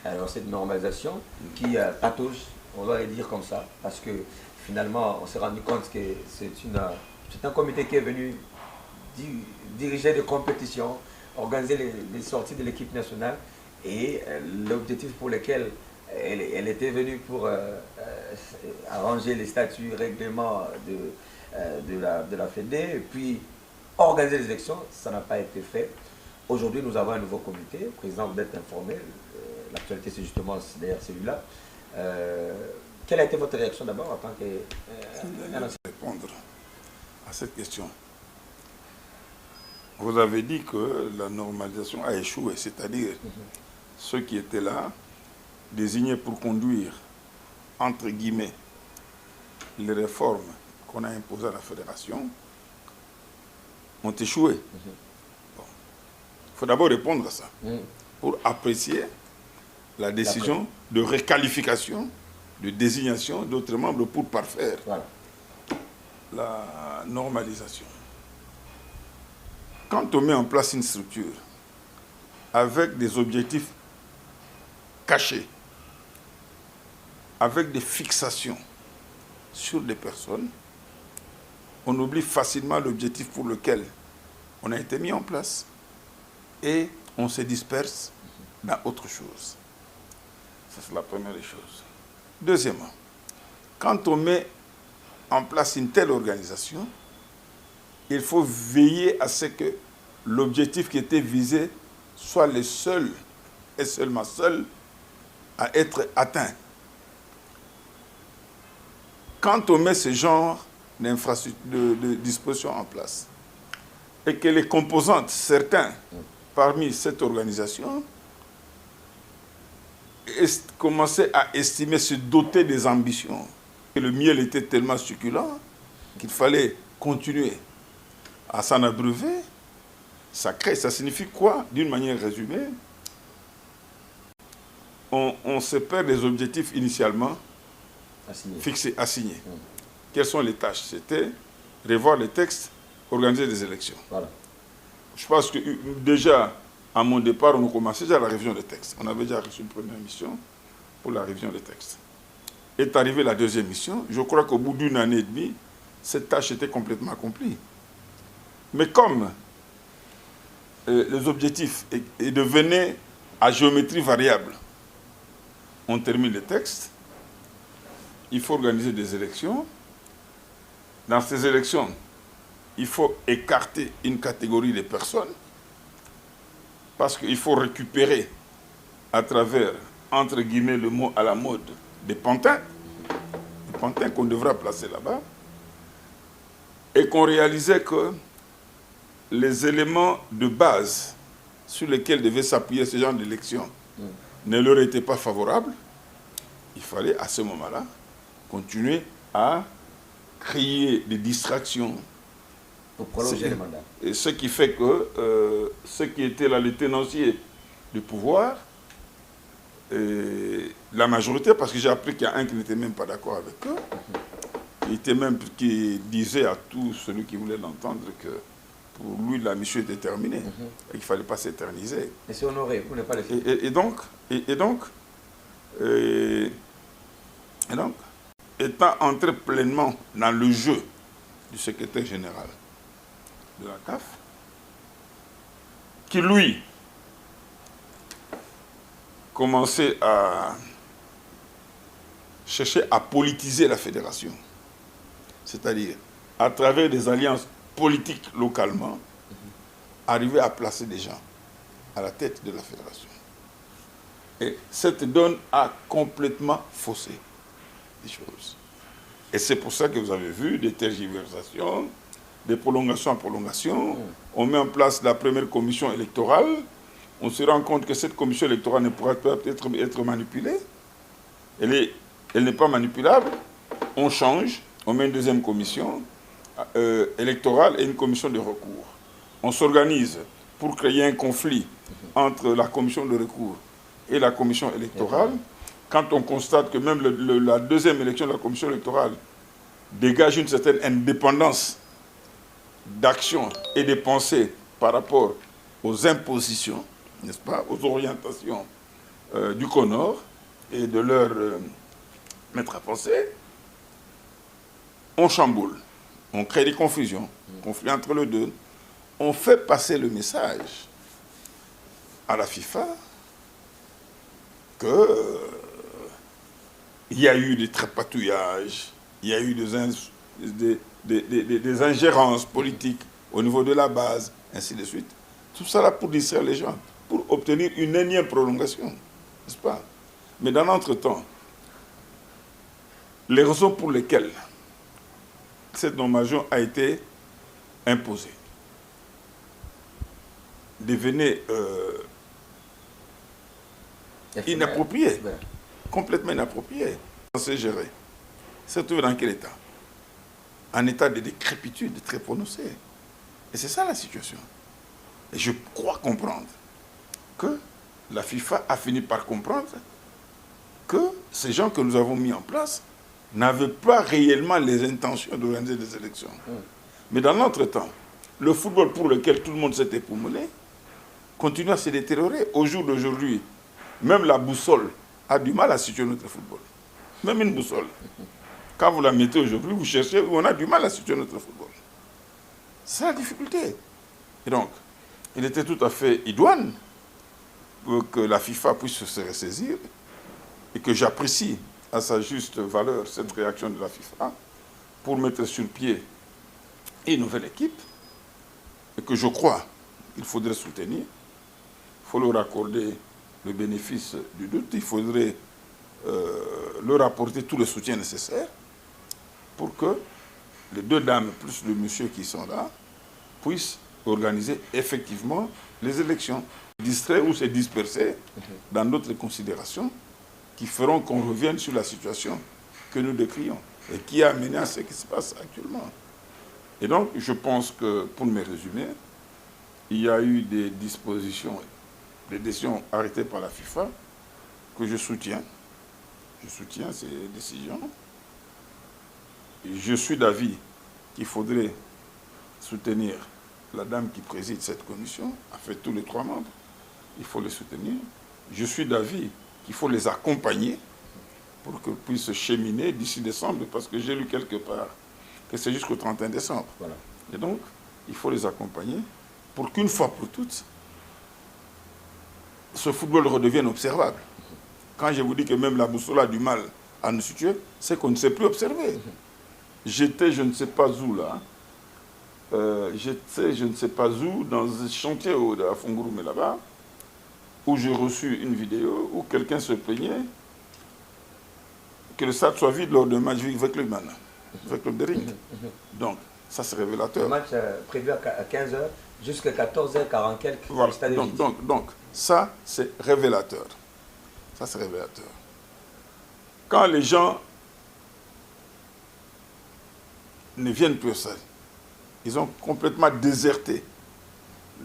Alors cette normalisation qui patauge, on va le dire comme ça, parce que finalement on s'est rendu compte que c'est un comité qui est venu diriger des compétitions, organiser les sorties de l'équipe nationale et l'objectif pour lequel elle était venue pour arranger les statuts, règlements de la FEDE et puis organiser les élections, ça n'a pas été fait. Aujourd'hui, nous avons un nouveau comité. Le président, vous êtes informé. L'actualité, c'est justement d'ailleurs celui-là. Quelle a été votre réaction d'abord en tant que... répondre à cette question. Vous avez dit que la normalisation a échoué, c'est-à-dire ceux qui étaient là, désignés pour conduire, entre guillemets, les réformes qu'on a imposées à la fédération, ont échoué. Bon. Il faut d'abord répondre à ça, pour apprécier la décision de réqualification, de désignation d'autres membres pour parfaire la normalisation. Quand on met en place une structure avec des objectifs cachés, avec des fixations sur des personnes, on oublie facilement l'objectif pour lequel on a été mis en place et on se disperse dans autre chose. Ça, c'est la première des choses. Deuxièmement, quand on met en place une telle organisation, il faut veiller à ce que l'objectif qui était visé soit le seul et seulement seul à être atteint. Quand on met ce genre de dispositions en place et que les composantes, certains parmi cette organisation, commençaient à estimer se doter des ambitions, que le miel était tellement succulent qu'il fallait continuer à s'en abreuver, ça signifie quoi? D'une manière résumée, on se perd des objectifs initialement fixés, assignés. Quelles sont les tâches? C'était revoir les textes, organiser des élections. Voilà. Je pense que déjà, à mon départ, on a commencé déjà la révision des textes. On avait déjà reçu une première mission pour la révision des textes. Est arrivée la deuxième mission. Je crois qu'au bout d'une année et demie, cette tâche était complètement accomplie. Mais comme les objectifs devenaient à géométrie variable, on termine les textes, il faut organiser des élections. Dans ces élections, il faut écarter une catégorie de personnes parce qu'il faut récupérer à travers, entre guillemets, le mot à la mode, des pantins qu'on devra placer là-bas, et qu'on réalisait que les éléments de base sur lesquels devait s'appuyer ce genre d'élection ne leur étaient pas favorables. Il fallait à ce moment-là continuer à créer des distractions. Pour prolonger le mandat. Et ce qui fait que ceux qui étaient là, les tenanciers du pouvoir, la majorité, parce que j'ai appris qu'il y a un qui n'était même pas d'accord avec eux, qui disait à tout celui qui voulait l'entendre que pour lui la mission était terminée et qu'il ne fallait pas s'éterniser. Et c'est honoré, vous n'êtes pas les filles. Et donc, étant entré pleinement dans le jeu du secrétaire général de la CAF, qui lui commençait à chercher à politiser la fédération, c'est-à-dire à travers des alliances politiques localement, arriver à placer des gens à la tête de la fédération. Et cette donne a complètement faussé les choses. Et c'est pour ça que vous avez vu des tergiversations, des prolongations en prolongation. On met en place la première commission électorale. On se rend compte que cette commission électorale ne pourra pas être manipulée. Elle n'est pas manipulable. On change, on met une deuxième commission électorale et une commission de recours. On s'organise pour créer un conflit entre la commission de recours et la commission électorale. Quand on constate que même la deuxième élection de la commission électorale dégage une certaine indépendance d'action et de pensée par rapport aux impositions, n'est-ce pas, aux orientations du Conor et de leur maître à penser, on chamboule, on crée des confusions, conflits entre les deux. On fait passer le message à la FIFA qu'il y a eu des trapatouillages, il y a eu des ingérences politiques au niveau de la base, ainsi de suite. Tout ça là pour distraire les gens, pour obtenir une énième prolongation, n'est-ce pas? Mais dans l'entretemps, les raisons pour lesquelles cette nomination a été imposée devenait inappropriée, complètement inappropriée. On s'est géré. C'est trouvé dans quel état? Un état de décrépitude très prononcé. Et c'est ça la situation. Et je crois comprendre que la FIFA a fini par comprendre que ces gens que nous avons mis en place n'avaient pas réellement les intentions d'organiser des élections. Mais dans l'entretemps, le football pour lequel tout le monde s'est époumoné continue à se détériorer. Au jour d'aujourd'hui, même la boussole a du mal à situer notre football. Même une boussole. Quand vous la mettez aujourd'hui, vous cherchez, on a du mal à situer notre football. C'est la difficulté. Et donc, il était tout à fait idoine pour que la FIFA puisse se ressaisir et que j'apprécie à sa juste valeur cette réaction de la FIFA pour mettre sur pied une nouvelle équipe et que je crois qu'il faudrait soutenir. Il faut leur accorder le bénéfice du doute, il faudrait leur apporter tout le soutien nécessaire pour que les deux dames plus le monsieur qui sont là puissent organiser effectivement les élections, distraire ou se disperser dans d'autres considérations qui feront qu'on revienne sur la situation que nous décrions et qui a amené à ce qui se passe actuellement. Et donc, je pense que, pour me résumer, il y a eu des dispositions, des décisions arrêtées par la FIFA que je soutiens. Je soutiens ces décisions. Et je suis d'avis qu'il faudrait soutenir la dame qui préside cette commission, en fait tous les 3 membres, il faut les soutenir. Je suis d'avis qu'il faut les accompagner pour qu'ils puissent cheminer d'ici décembre, parce que j'ai lu quelque part que c'est jusqu'au 31 décembre. Voilà. Et donc, il faut les accompagner pour qu'une fois pour toutes, ce football redevienne observable. Quand je vous dis que même la boussole a du mal à nous situer, c'est qu'on ne sait plus observer. J'étais, je ne sais pas où, là. J'étais, je ne sais pas où, dans un chantier de la Fongourou, là-bas, où j'ai reçu une vidéo où quelqu'un se plaignait que le stade soit vide lors d'un match avec le Man, avec le Bering. Donc, ça c'est révélateur. Le match prévu à 15h jusqu'à 14h40 quelques. Voilà. Donc, ça c'est révélateur. Ça c'est révélateur. Quand les gens ne viennent plus au stade, ils ont complètement déserté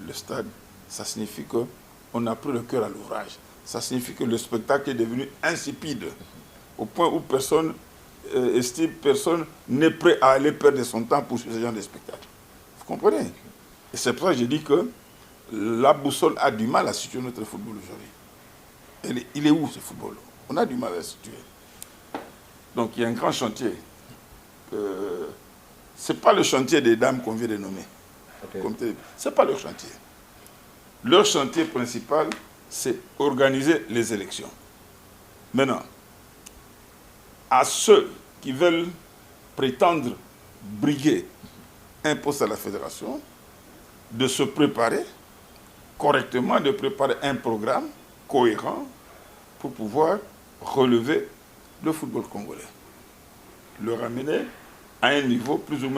le stade, ça signifie qu'on a pris le cœur à l'ouvrage. Ça signifie que le spectacle est devenu insipide, au point où personne estime, personne n'est prêt à aller perdre son temps pour ce genre de spectacle. Vous comprenez? Et c'est pour ça que je dis que la boussole a du mal à situer notre football aujourd'hui. Il est où ce football? On a du mal à le situer. Donc il y a un grand chantier. Ce n'est pas le chantier des dames qu'on vient de nommer. Okay. Ce n'est pas leur chantier. Leur chantier principal, c'est organiser les élections. Maintenant, à ceux qui veulent prétendre briguer un poste à la fédération, de se préparer correctement, de préparer un programme cohérent pour pouvoir relever le football congolais. Le ramener à un niveau plus ou moins